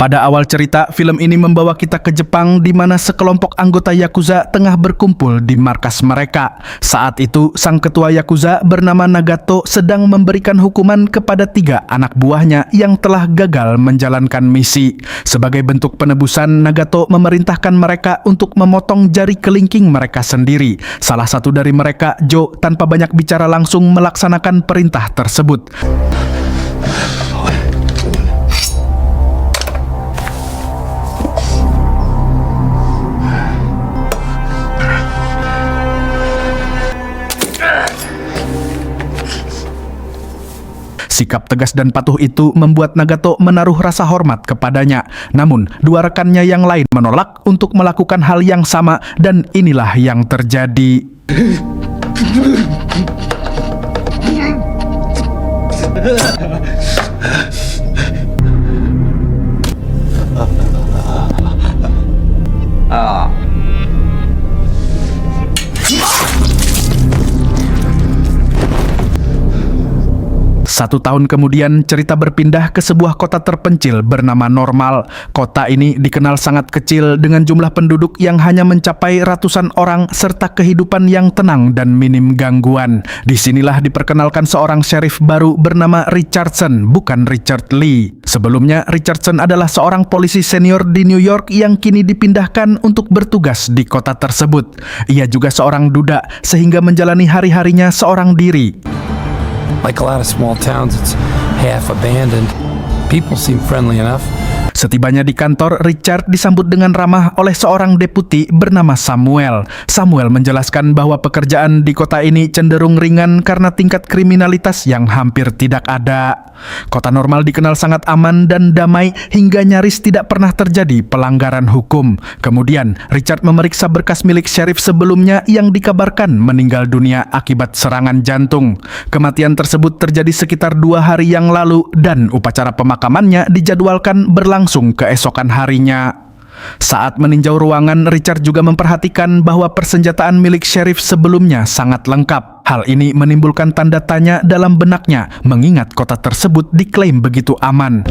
Pada awal cerita, film ini membawa kita ke Jepang di mana sekelompok anggota Yakuza tengah berkumpul di markas mereka. Saat itu, sang ketua Yakuza bernama Nagato sedang memberikan hukuman kepada 3 anak buahnya yang telah gagal menjalankan misi. Sebagai bentuk penebusan, Nagato memerintahkan mereka untuk memotong jari kelingking mereka sendiri. Salah satu dari mereka, Joe, tanpa banyak bicara langsung melaksanakan perintah tersebut. Sikap tegas dan patuh itu membuat Nagato menaruh rasa hormat kepadanya. Namun, 2 rekannya yang lain menolak untuk melakukan hal yang sama dan inilah yang terjadi. Satu tahun kemudian, cerita berpindah ke sebuah kota terpencil bernama Normal. Kota ini dikenal sangat kecil dengan jumlah penduduk yang hanya mencapai ratusan orang serta kehidupan yang tenang dan minim gangguan. Disinilah diperkenalkan seorang sheriff baru bernama Richardson, bukan Richard Lee. Sebelumnya, Richardson adalah seorang polisi senior di New York yang kini dipindahkan untuk bertugas di kota tersebut. Ia juga seorang duda, sehingga menjalani hari-harinya seorang diri. Like a lot of small towns, it's half abandoned. People seem friendly enough. Setibanya di kantor, Richard disambut dengan ramah oleh seorang deputi bernama Samuel. Samuel menjelaskan bahwa pekerjaan di kota ini cenderung ringan karena tingkat kriminalitas yang hampir tidak ada. Kota Normal dikenal sangat aman dan damai hingga nyaris tidak pernah terjadi pelanggaran hukum. Kemudian, Richard memeriksa berkas milik sheriff sebelumnya yang dikabarkan meninggal dunia akibat serangan jantung. Kematian tersebut terjadi sekitar 2 hari yang lalu dan upacara pemakamannya dijadwalkan berlangsung keesokan harinya. Saat meninjau ruangan, Richard juga memperhatikan bahwa persenjataan milik sheriff sebelumnya sangat lengkap. Hal ini menimbulkan tanda tanya dalam benaknya, mengingat kota tersebut diklaim begitu aman.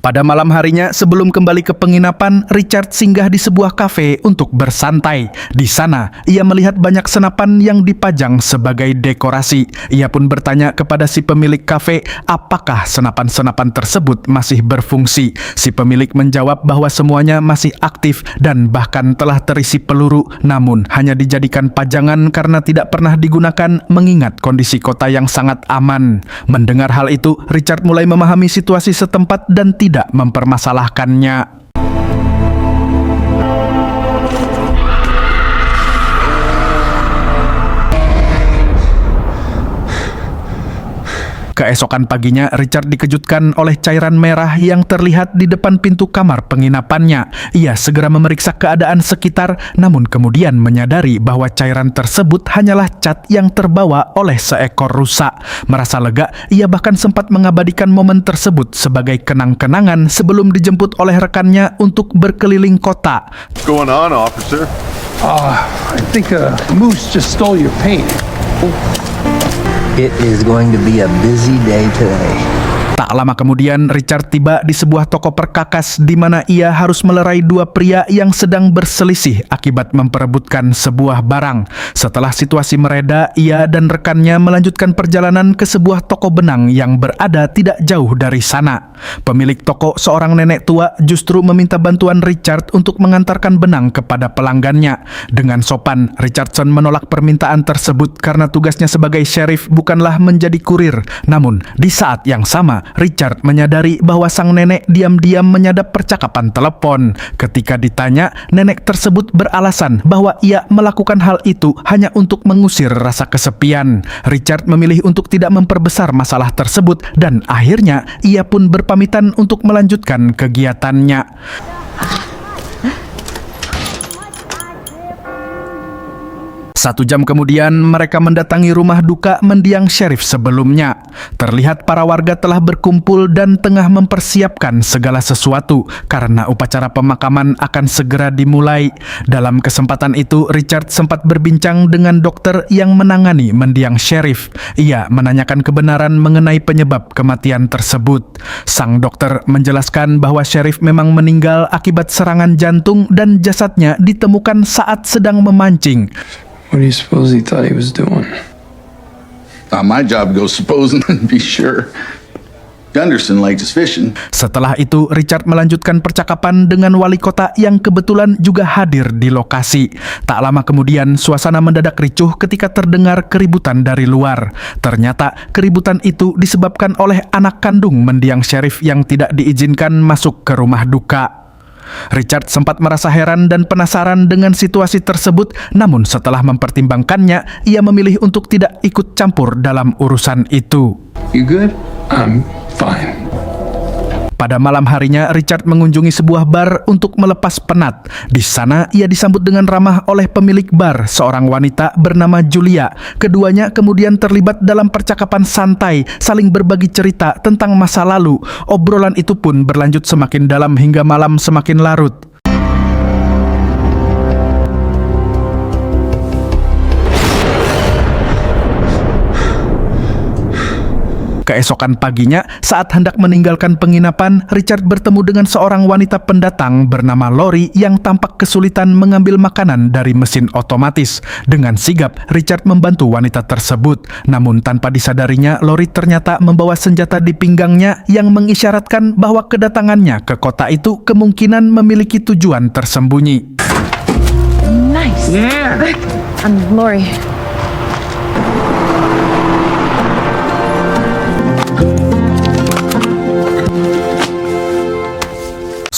Pada malam harinya, sebelum kembali ke penginapan, Richard singgah di sebuah kafe untuk bersantai. Di sana, ia melihat banyak senapan yang dipajang sebagai dekorasi. Ia pun bertanya kepada si pemilik kafe, apakah senapan-senapan tersebut masih berfungsi. Si pemilik menjawab bahwa semuanya masih aktif dan bahkan telah terisi peluru, namun hanya dijadikan pajangan karena tidak pernah digunakan mengingat kondisi kota yang sangat aman. Mendengar hal itu, Richard mulai memahami situasi setempat dan tidak mempermasalahkannya. Keesokan paginya, Richard dikejutkan oleh cairan merah yang terlihat di depan pintu kamar penginapannya. Ia segera memeriksa keadaan sekitar, namun kemudian menyadari bahwa cairan tersebut hanyalah cat yang terbawa oleh seekor rusa. Merasa lega, ia bahkan sempat mengabadikan momen tersebut sebagai kenang-kenangan sebelum dijemput oleh rekannya untuk berkeliling kota. What's going on, officer? I think a moose just stole your paint. It is going to be a busy day today. Tak lama kemudian, Richard tiba di sebuah toko perkakas di mana ia harus melerai 2 pria yang sedang berselisih akibat memperebutkan sebuah barang. Setelah situasi mereda, ia dan rekannya melanjutkan perjalanan ke sebuah toko benang yang berada tidak jauh dari sana. Pemilik toko, seorang nenek tua, justru meminta bantuan Richard untuk mengantarkan benang kepada pelanggannya. Dengan sopan, Richardson menolak permintaan tersebut karena tugasnya sebagai sheriff bukanlah menjadi kurir. Namun, di saat yang sama, Richard menyadari bahwa sang nenek diam-diam menyadap percakapan telepon. Ketika ditanya, nenek tersebut beralasan bahwa ia melakukan hal itu hanya untuk mengusir rasa kesepian. Richard memilih untuk tidak memperbesar masalah tersebut dan akhirnya ia pun berpamitan untuk melanjutkan kegiatannya. 1 jam kemudian, mereka mendatangi rumah duka mendiang Sheriff sebelumnya. Terlihat para warga telah berkumpul dan tengah mempersiapkan segala sesuatu karena upacara pemakaman akan segera dimulai. Dalam kesempatan itu, Richard sempat berbincang dengan dokter yang menangani mendiang Sheriff. Ia menanyakan kebenaran mengenai penyebab kematian tersebut. Sang dokter menjelaskan bahwa Sheriff memang meninggal akibat serangan jantung dan jasadnya ditemukan saat sedang memancing. What do you suppose he thought he was doing? My job goes supposing and be sure. Gunderson liked his fishing. Setelah itu, Richard melanjutkan percakapan dengan wali kota yang kebetulan juga hadir di lokasi. Tak lama kemudian, suasana mendadak ricuh ketika terdengar keributan dari luar. Ternyata, keributan itu disebabkan oleh anak kandung mendiang Sheriff yang tidak diizinkan masuk ke rumah duka. Richard sempat merasa heran dan penasaran dengan situasi tersebut, namun setelah mempertimbangkannya, ia memilih untuk tidak ikut campur dalam urusan itu. You good? I'm fine. Pada malam harinya, Richard mengunjungi sebuah bar untuk melepas penat. Di sana, ia disambut dengan ramah oleh pemilik bar, seorang wanita bernama Julia. Keduanya kemudian terlibat dalam percakapan santai, saling berbagi cerita tentang masa lalu. Obrolan itu pun berlanjut semakin dalam hingga malam semakin larut. Keesokan paginya, saat hendak meninggalkan penginapan, Richard bertemu dengan seorang wanita pendatang bernama Lori yang tampak kesulitan mengambil makanan dari mesin otomatis. Dengan sigap, Richard membantu wanita tersebut. Namun tanpa disadarinya, Lori ternyata membawa senjata di pinggangnya yang mengisyaratkan bahwa kedatangannya ke kota itu kemungkinan memiliki tujuan tersembunyi. Nice. Yeah. I'm Lori.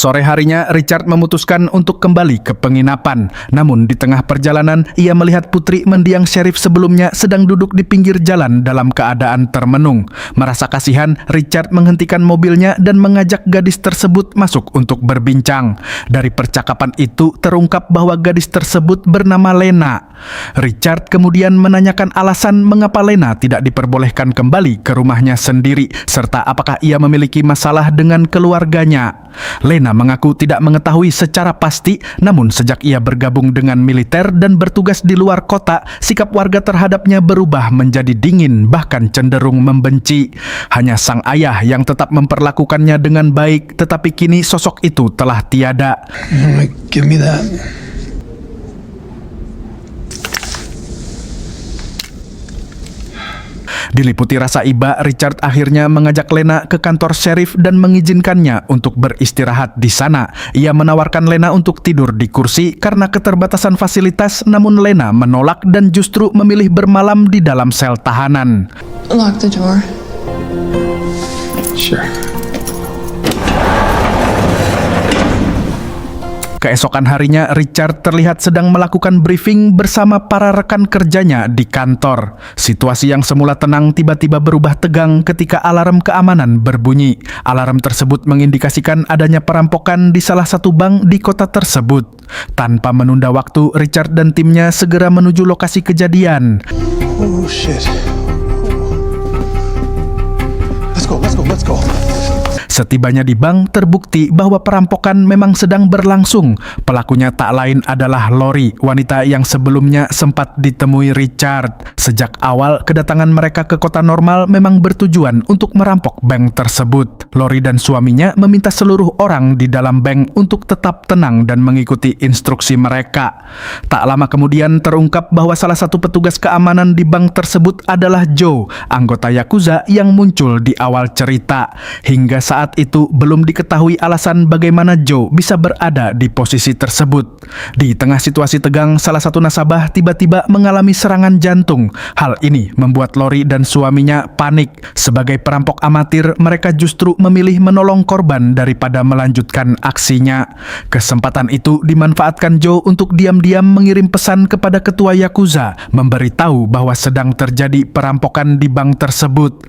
Sore harinya, Richard memutuskan untuk kembali ke penginapan. Namun di tengah perjalanan, ia melihat putri mendiang Sheriff sebelumnya sedang duduk di pinggir jalan dalam keadaan termenung. Merasa kasihan, Richard menghentikan mobilnya dan mengajak gadis tersebut masuk untuk berbincang. Dari percakapan itu terungkap bahwa gadis tersebut bernama Lena. Richard kemudian menanyakan alasan mengapa Lena tidak diperbolehkan kembali ke rumahnya sendiri, serta apakah ia memiliki masalah dengan keluarganya. Lena mengaku tidak mengetahui secara pasti, namun sejak ia bergabung dengan militer dan bertugas di luar kota, sikap warga terhadapnya berubah menjadi dingin, bahkan cenderung membenci. Hanya sang ayah yang tetap memperlakukannya dengan baik, tetapi kini sosok itu telah tiada. Give me that. Diliputi rasa iba, Richard akhirnya mengajak Lena ke kantor Sheriff dan mengizinkannya untuk beristirahat di sana. Ia menawarkan Lena untuk tidur di kursi karena keterbatasan fasilitas, namun Lena menolak dan justru memilih bermalam di dalam sel tahanan. Lock the door. Sure. Keesokan harinya, Richard terlihat sedang melakukan briefing bersama para rekan kerjanya di kantor. Situasi yang semula tenang tiba-tiba berubah tegang ketika alarm keamanan berbunyi. Alarm tersebut mengindikasikan adanya perampokan di salah satu bank di kota tersebut. Tanpa menunda waktu, Richard dan timnya segera menuju lokasi kejadian. Oh shit. Let's go. Setibanya di bank, terbukti bahwa perampokan memang sedang berlangsung. Pelakunya tak lain adalah Lori, wanita yang sebelumnya sempat ditemui Richard. Sejak awal, kedatangan mereka ke kota normal memang bertujuan untuk merampok bank tersebut. Lori dan suaminya meminta seluruh orang di dalam bank untuk tetap tenang dan mengikuti instruksi mereka. Tak lama kemudian terungkap bahwa salah satu petugas keamanan di bank tersebut adalah Joe, anggota Yakuza yang muncul di awal cerita. Hingga saat itu belum diketahui alasan bagaimana Joe bisa berada di posisi tersebut. Di tengah situasi tegang, salah satu nasabah tiba-tiba mengalami serangan jantung. Hal ini membuat Lori dan suaminya panik. Sebagai perampok amatir, mereka justru memilih menolong korban daripada melanjutkan aksinya. Kesempatan itu dimanfaatkan Joe untuk diam-diam mengirim pesan kepada ketua Yakuza, memberitahu bahwa sedang terjadi perampokan di bank tersebut.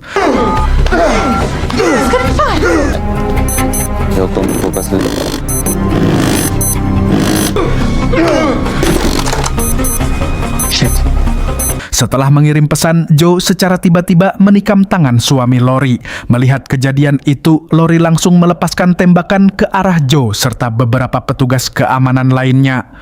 shit. Setelah mengirim pesan, Joe secara tiba-tiba menikam tangan suami Lori. Melihat kejadian itu, Lori langsung melepaskan tembakan ke arah Joe serta beberapa petugas keamanan lainnya.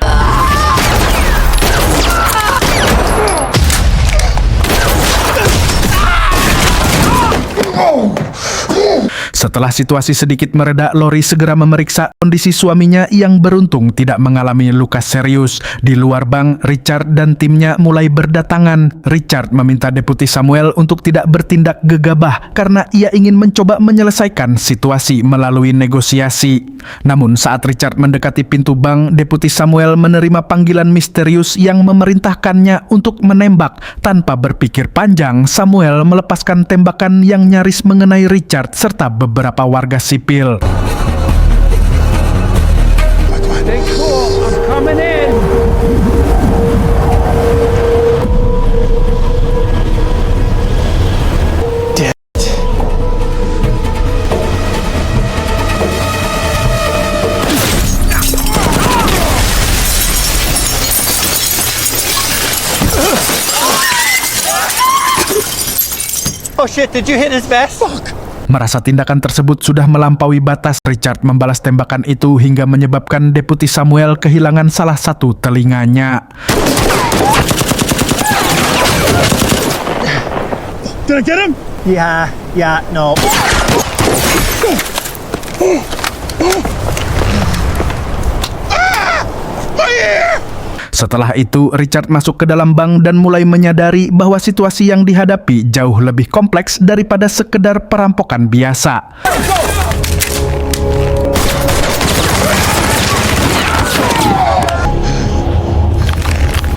Setelah situasi sedikit mereda, Lori segera memeriksa kondisi suaminya yang beruntung tidak mengalami luka serius. Di luar bank, Richard dan timnya mulai berdatangan. Richard meminta Deputi Samuel untuk tidak bertindak gegabah karena ia ingin mencoba menyelesaikan situasi melalui negosiasi. Namun saat Richard mendekati pintu bank, Deputi Samuel menerima panggilan misterius yang memerintahkannya untuk menembak. Tanpa berpikir panjang, Samuel melepaskan tembakan yang nyaris mengenai Richard serta beberapa warga sipil. Stay cool, I'm coming in. Oh shit, did you hit his vest? Fuck. Merasa tindakan tersebut sudah melampaui batas, Richard membalas tembakan itu hingga menyebabkan Deputi Samuel kehilangan salah satu telinganya. Did I get him? Yeah, no. Setelah itu, Richard masuk ke dalam bank dan mulai menyadari bahwa situasi yang dihadapi jauh lebih kompleks daripada sekedar perampokan biasa.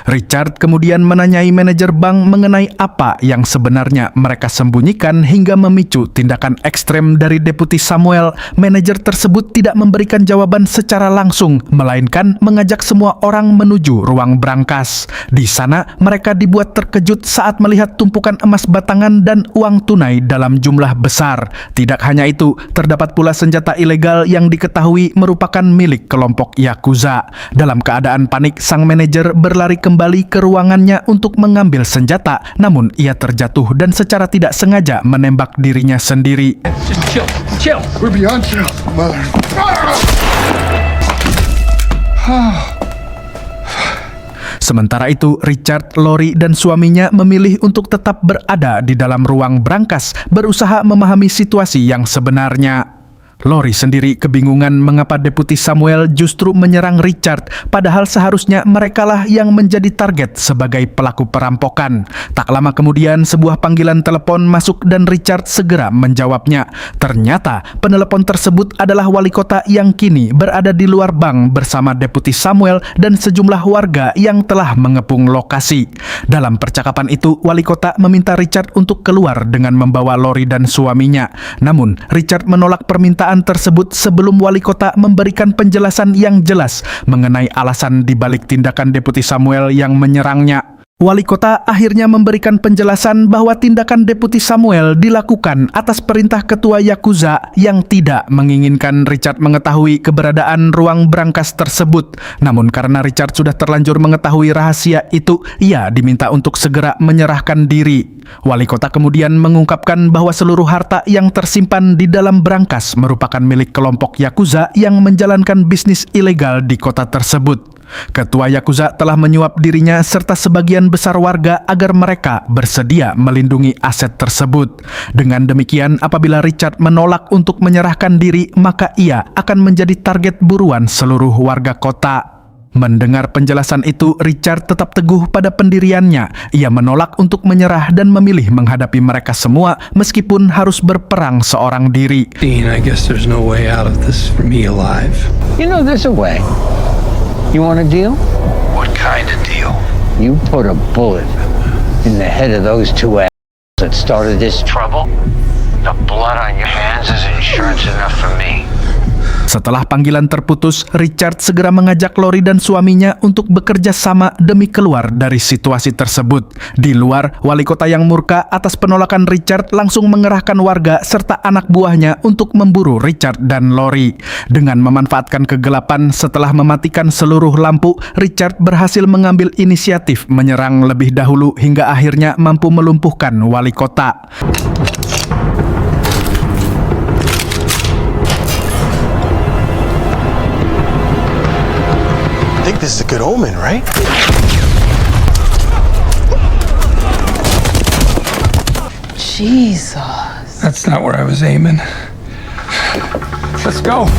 Richard kemudian menanyai manajer bank mengenai apa yang sebenarnya mereka sembunyikan hingga memicu tindakan ekstrem dari Deputi Samuel. Manajer tersebut tidak memberikan jawaban secara langsung, melainkan mengajak semua orang menuju ruang brankas. Di sana, mereka dibuat terkejut saat melihat tumpukan emas batangan dan uang tunai dalam jumlah besar. Tidak hanya itu, terdapat pula senjata ilegal yang diketahui merupakan milik kelompok Yakuza. Dalam keadaan panik, sang manajer berlari kembali ke ruangannya untuk mengambil senjata, namun ia terjatuh dan secara tidak sengaja menembak dirinya sendiri. Just chill. We're beyond chill, mother. Sementara itu, Richard, Lori, dan suaminya memilih untuk tetap berada di dalam ruang brankas, berusaha memahami situasi yang sebenarnya. Lori sendiri kebingungan mengapa Deputi Samuel justru menyerang Richard, padahal seharusnya merekalah yang menjadi target sebagai pelaku perampokan. Tak lama kemudian, sebuah panggilan telepon masuk dan Richard segera menjawabnya. Ternyata, penelepon tersebut adalah wali kota yang kini berada di luar bank bersama Deputi Samuel dan sejumlah warga yang telah mengepung lokasi. Dalam percakapan itu, wali kota meminta Richard untuk keluar dengan membawa Lori dan suaminya. Namun, Richard menolak permintaan tersebut sebelum wali kota memberikan penjelasan yang jelas mengenai alasan dibalik tindakan Deputi Samuel yang menyerangnya. Wali kota akhirnya memberikan penjelasan bahwa tindakan Deputi Samuel dilakukan atas perintah ketua Yakuza yang tidak menginginkan Richard mengetahui keberadaan ruang brankas tersebut. Namun karena Richard sudah terlanjur mengetahui rahasia itu, ia diminta untuk segera menyerahkan diri. Wali kota kemudian mengungkapkan bahwa seluruh harta yang tersimpan di dalam brankas merupakan milik kelompok Yakuza yang menjalankan bisnis ilegal di kota tersebut. Ketua Yakuza telah menyuap dirinya serta sebagian besar warga agar mereka bersedia melindungi aset tersebut. Dengan demikian, apabila Richard menolak untuk menyerahkan diri, maka ia akan menjadi target buruan seluruh warga kota. Mendengar penjelasan itu, Richard tetap teguh pada pendiriannya. Ia menolak untuk menyerah dan memilih menghadapi mereka semua meskipun harus berperang seorang diri. Dean, I guess there's no way out of this for me alive. You know there's a way. You want a deal? What kind of deal? You put a bullet in the head of those two assholes that started this trouble. The blood on your hands is insurance enough for me. Setelah panggilan terputus, Richard segera mengajak Lori dan suaminya untuk bekerja sama demi keluar dari situasi tersebut. Di luar, wali kota yang murka atas penolakan Richard langsung mengerahkan warga serta anak buahnya untuk memburu Richard dan Lori. Dengan memanfaatkan kegelapan setelah mematikan seluruh lampu, Richard berhasil mengambil inisiatif menyerang lebih dahulu hingga akhirnya mampu melumpuhkan wali kota. I think this is a good omen, right? Jesus. That's not where I was aiming. Let's go.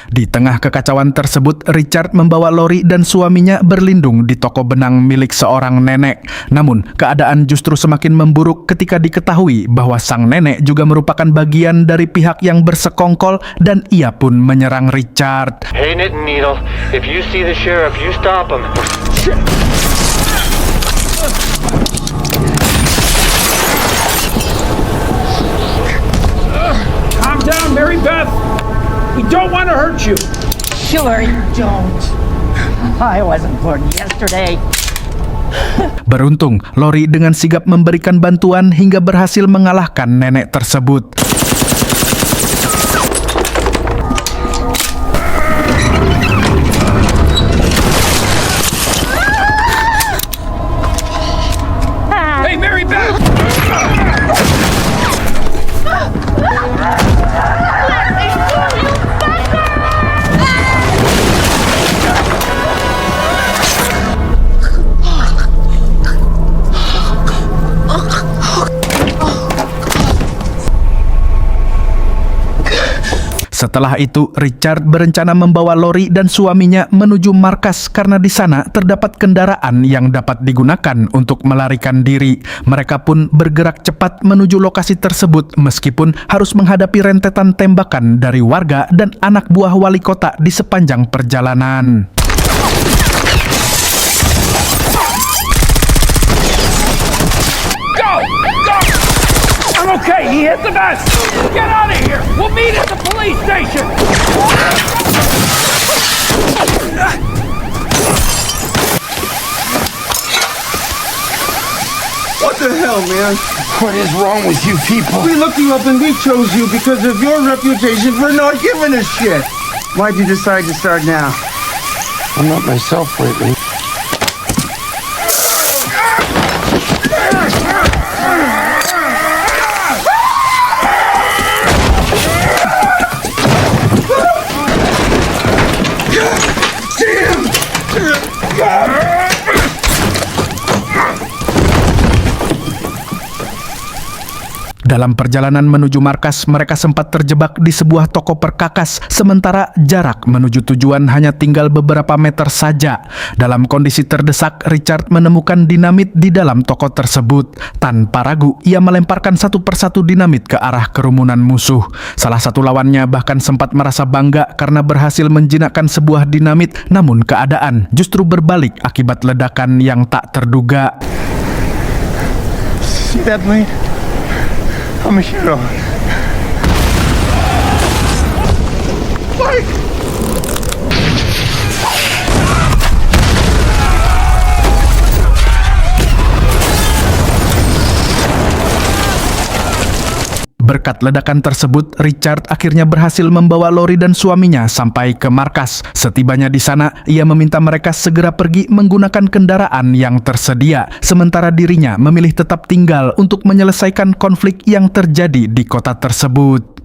Di tengah kekacauan tersebut, Richard membawa Lori dan suaminya berlindung di toko benang milik seorang nenek. Namun, keadaan justru semakin memburuk ketika diketahui bahwa sang nenek juga merupakan bagian dari pihak yang bersekongkol dan ia pun menyerang Richard. Hey, Knit and Needle, if you see the sheriff, you stop him. Calm down, Mary Beth. We don't want to hurt you. Sure you don't. I wasn't born yesterday. Beruntung, Lori dengan sigap memberikan bantuan hingga berhasil mengalahkan nenek tersebut. Hey, Mary Beth! Setelah itu, Richard berencana membawa Lori dan suaminya menuju markas karena di sana terdapat kendaraan yang dapat digunakan untuk melarikan diri. Mereka pun bergerak cepat menuju lokasi tersebut meskipun harus menghadapi rentetan tembakan dari warga dan anak buah wali kota di sepanjang perjalanan. I'm okay. He hit the vest. Get out of here. We'll meet at the police station. What the hell, man? What is wrong with you people? We looked you up and we chose you because of your reputation for not giving a shit. Why'd you decide to start now? I'm not myself lately. Dalam perjalanan menuju markas, mereka sempat terjebak di sebuah toko perkakas, sementara jarak menuju tujuan hanya tinggal beberapa meter saja. Dalam kondisi terdesak, Richard menemukan dinamit di dalam toko tersebut. Tanpa ragu, ia melemparkan satu persatu dinamit ke arah kerumunan musuh. Salah satu lawannya bahkan sempat merasa bangga karena berhasil menjinakkan sebuah dinamit, namun keadaan justru berbalik akibat ledakan yang tak terduga. See that, man? I'm a hero. Mike! Berkat ledakan tersebut, Richard akhirnya berhasil membawa Lori dan suaminya sampai ke markas. Setibanya di sana, ia meminta mereka segera pergi menggunakan kendaraan yang tersedia, sementara dirinya memilih tetap tinggal untuk menyelesaikan konflik yang terjadi di kota tersebut.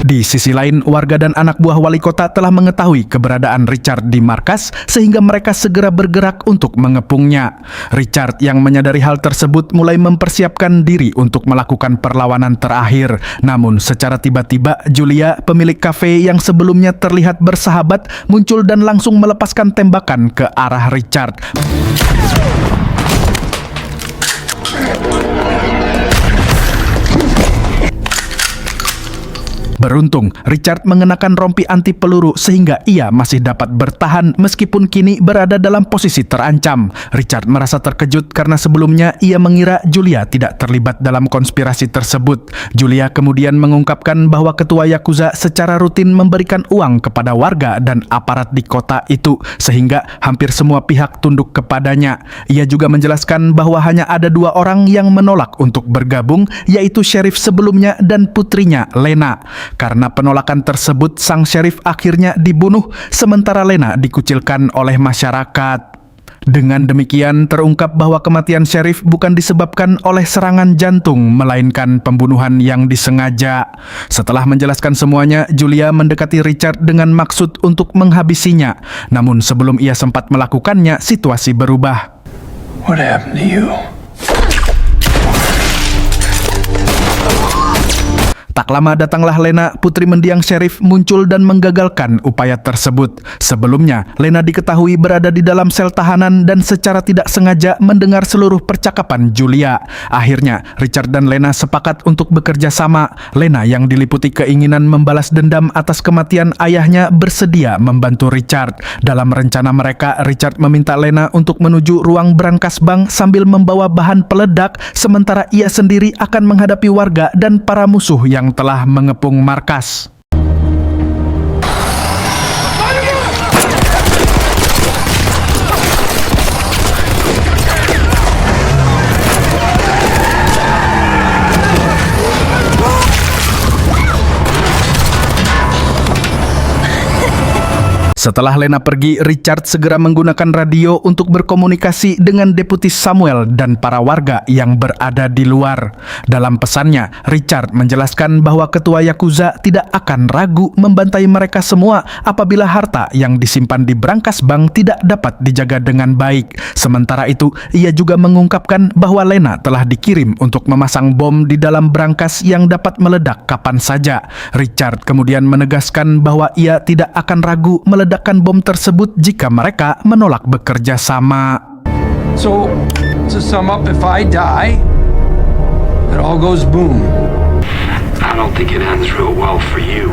Di Di sisi lain, warga dan anak buah wali kota telah mengetahui keberadaan Richard di markas sehingga mereka segera bergerak untuk mengepungnya. Richard yang menyadari hal tersebut mulai mempersiapkan diri untuk melakukan perlawanan terakhir. Namun secara tiba-tiba Julia, pemilik kafe yang sebelumnya terlihat bersahabat, muncul dan langsung melepaskan tembakan ke arah Richard. Beruntung, Richard mengenakan rompi anti peluru sehingga ia masih dapat bertahan meskipun kini berada dalam posisi terancam. Richard merasa terkejut karena sebelumnya ia mengira Julia tidak terlibat dalam konspirasi tersebut. Julia kemudian mengungkapkan bahwa ketua Yakuza secara rutin memberikan uang kepada warga dan aparat di kota itu sehingga hampir semua pihak tunduk kepadanya. Ia juga menjelaskan bahwa hanya ada 2 orang yang menolak untuk bergabung, yaitu sheriff sebelumnya dan putrinya, Lena. Karena penolakan tersebut, sang sheriff akhirnya dibunuh, sementara Lena dikucilkan oleh masyarakat. Dengan demikian, terungkap bahwa kematian sheriff bukan disebabkan oleh serangan jantung, melainkan pembunuhan yang disengaja. Setelah menjelaskan semuanya, Julia mendekati Richard dengan maksud untuk menghabisinya. Namun sebelum ia sempat melakukannya, situasi berubah. What happened to you? Tak lama datanglah Lena, putri mendiang sheriff, muncul dan menggagalkan upaya tersebut. Sebelumnya, Lena diketahui berada di dalam sel tahanan dan secara tidak sengaja mendengar seluruh percakapan Julia. Akhirnya, Richard dan Lena sepakat untuk bekerja sama. Lena yang diliputi keinginan membalas dendam atas kematian ayahnya bersedia membantu Richard. Dalam rencana mereka, Richard meminta Lena untuk menuju ruang brankas bank sambil membawa bahan peledak, sementara ia sendiri akan menghadapi warga dan para musuh yang telah mengepung markas. Setelah Lena pergi, Richard segera menggunakan radio untuk berkomunikasi dengan Deputi Samuel dan para warga yang berada di luar. Dalam pesannya, Richard menjelaskan bahwa ketua Yakuza tidak akan ragu membantai mereka semua apabila harta yang disimpan di brankas bank tidak dapat dijaga dengan baik. Sementara itu, ia juga mengungkapkan bahwa Lena telah dikirim untuk memasang bom di dalam brankas yang dapat meledak kapan saja. Richard kemudian menegaskan bahwa ia tidak akan ragu meledakkan bom tersebut jika mereka menolak bekerja sama. So, to sum up, if I die, it all goes boom. I don't think it ends real well for you.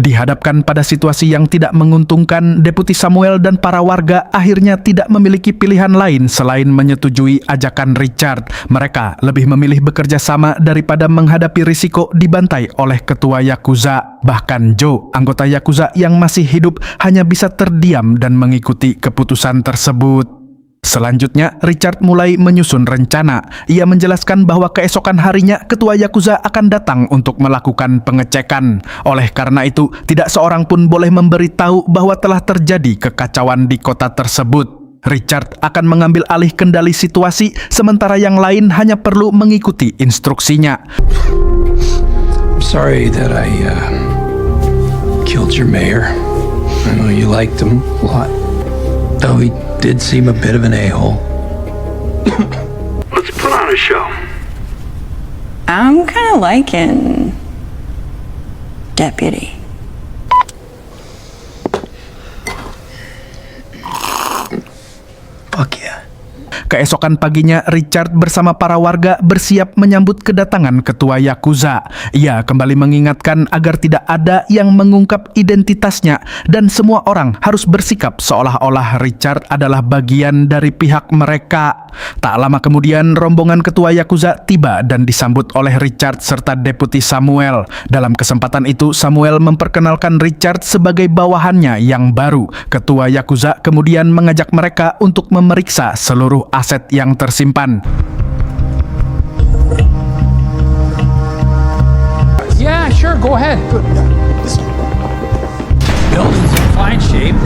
Dihadapkan pada situasi yang tidak menguntungkan, Deputi Samuel dan para warga akhirnya tidak memiliki pilihan lain selain menyetujui ajakan Richard. Mereka lebih memilih bekerja sama daripada menghadapi risiko dibantai oleh ketua Yakuza. Bahkan Joe, anggota Yakuza yang masih hidup, hanya bisa terdiam dan mengikuti keputusan tersebut. Selanjutnya, Richard mulai menyusun rencana. Ia menjelaskan bahwa keesokan harinya ketua Yakuza akan datang untuk melakukan pengecekan. Oleh karena itu, tidak seorang pun boleh memberitahu bahwa telah terjadi kekacauan di kota tersebut. Richard akan mengambil alih kendali situasi, sementara yang lain hanya perlu mengikuti instruksinya. I'm sorry that I killed your mayor. I know you liked him a lot, though he did seem a bit of an a-hole. Let's put on a show. I'm kind of liking Deputy. Fuck yeah. Keesokan paginya, Richard bersama para warga bersiap menyambut kedatangan ketua Yakuza. Ia kembali mengingatkan agar tidak ada yang mengungkap identitasnya dan semua orang harus bersikap seolah-olah Richard adalah bagian dari pihak mereka. Tak lama kemudian, rombongan ketua Yakuza tiba dan disambut oleh Richard serta Deputi Samuel. Dalam kesempatan itu, Samuel memperkenalkan Richard sebagai bawahannya yang baru. Ketua Yakuza kemudian mengajak mereka untuk memeriksa seluruh aset yang tersimpan. Yeah, sure, go ahead. Building's in fine shape.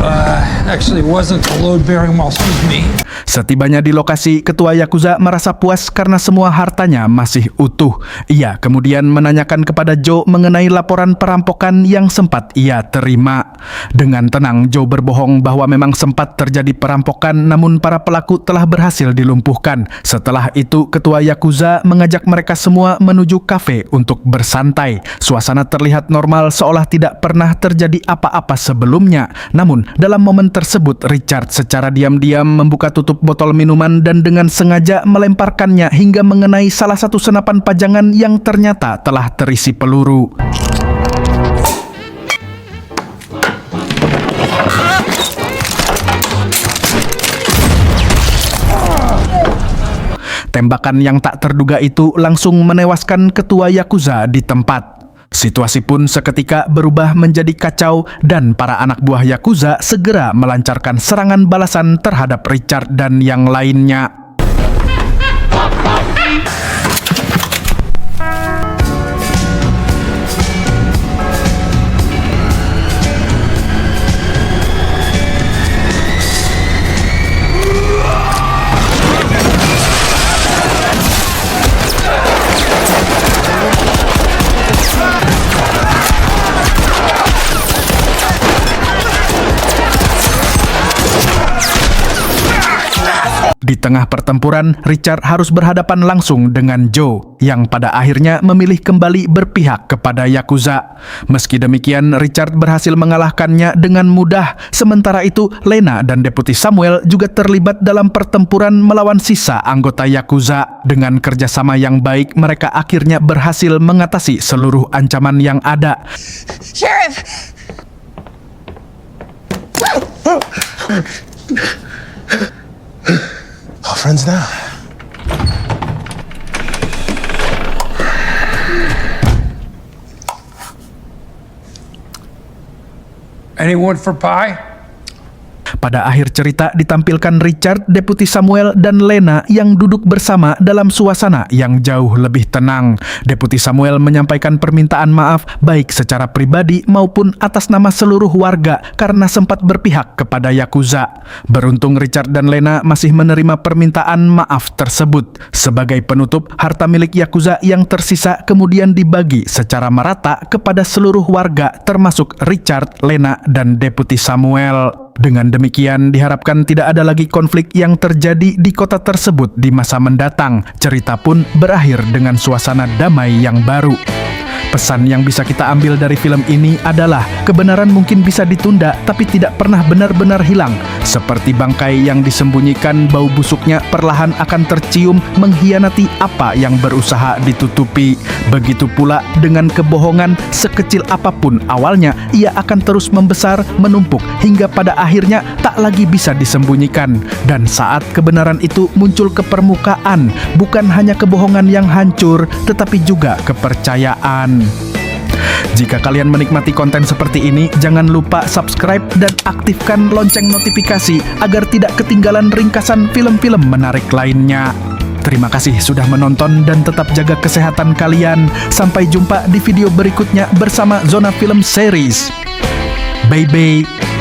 Actually wasn't the load bearing well, excuse me. Setibanya di lokasi, ketua Yakuza merasa puas karena semua hartanya masih utuh. Ia kemudian menanyakan kepada Joe mengenai laporan perampokan yang sempat ia terima. Dengan tenang, Joe berbohong bahwa memang sempat terjadi perampokan, namun para pelaku telah berhasil dilumpuhkan. Setelah itu, ketua Yakuza mengajak mereka semua menuju kafe untuk bersantai. Suasana terlihat normal seolah tidak pernah terjadi apa-apa sebelumnya. Namun, dalam momen tersebut, Richard secara diam-diam membuka tutup botol minuman dan dengan sengaja melemparkannya hingga mengenai salah satu senapan pajangan yang ternyata telah terisi peluru. Tembakan yang tak terduga itu langsung menewaskan ketua Yakuza di tempat. Situasi pun seketika berubah menjadi kacau dan para anak buah Yakuza segera melancarkan serangan balasan terhadap Richard dan yang lainnya. Di tengah pertempuran, Richard harus berhadapan langsung dengan Joe, yang pada akhirnya memilih kembali berpihak kepada Yakuza. Meski demikian, Richard berhasil mengalahkannya dengan mudah. Sementara itu, Lena dan Deputi Samuel juga terlibat dalam pertempuran melawan sisa anggota Yakuza. Dengan kerjasama yang baik, mereka akhirnya berhasil mengatasi seluruh ancaman yang ada. Sheriff! All friends now. Anyone for pie? Pada akhir cerita ditampilkan Richard, Deputi Samuel, dan Lena yang duduk bersama dalam suasana yang jauh lebih tenang. Deputi Samuel menyampaikan permintaan maaf baik secara pribadi maupun atas nama seluruh warga karena sempat berpihak kepada Yakuza. Beruntung Richard dan Lena masih menerima permintaan maaf tersebut. Sebagai penutup, harta milik Yakuza yang tersisa kemudian dibagi secara merata kepada seluruh warga termasuk Richard, Lena, dan Deputi Samuel. Dengan demikian, diharapkan tidak ada lagi konflik yang terjadi di kota tersebut di masa mendatang. Cerita pun berakhir dengan suasana damai yang baru. Pesan yang bisa kita ambil dari film ini adalah kebenaran mungkin bisa ditunda tapi tidak pernah benar-benar hilang. Seperti bangkai yang disembunyikan, bau busuknya perlahan akan tercium mengkhianati apa yang berusaha ditutupi. Begitu pula dengan kebohongan, sekecil apapun awalnya, ia akan terus membesar, menumpuk hingga pada akhirnya tak lagi bisa disembunyikan. Dan saat kebenaran itu muncul ke permukaan, bukan hanya kebohongan yang hancur tetapi juga kepercayaan. Jika kalian menikmati konten seperti ini, jangan lupa subscribe dan aktifkan lonceng notifikasi agar tidak ketinggalan ringkasan film-film menarik lainnya. Terima kasih sudah menonton dan tetap jaga kesehatan kalian. Sampai jumpa di video berikutnya bersama Zona Film Series. Bye-bye.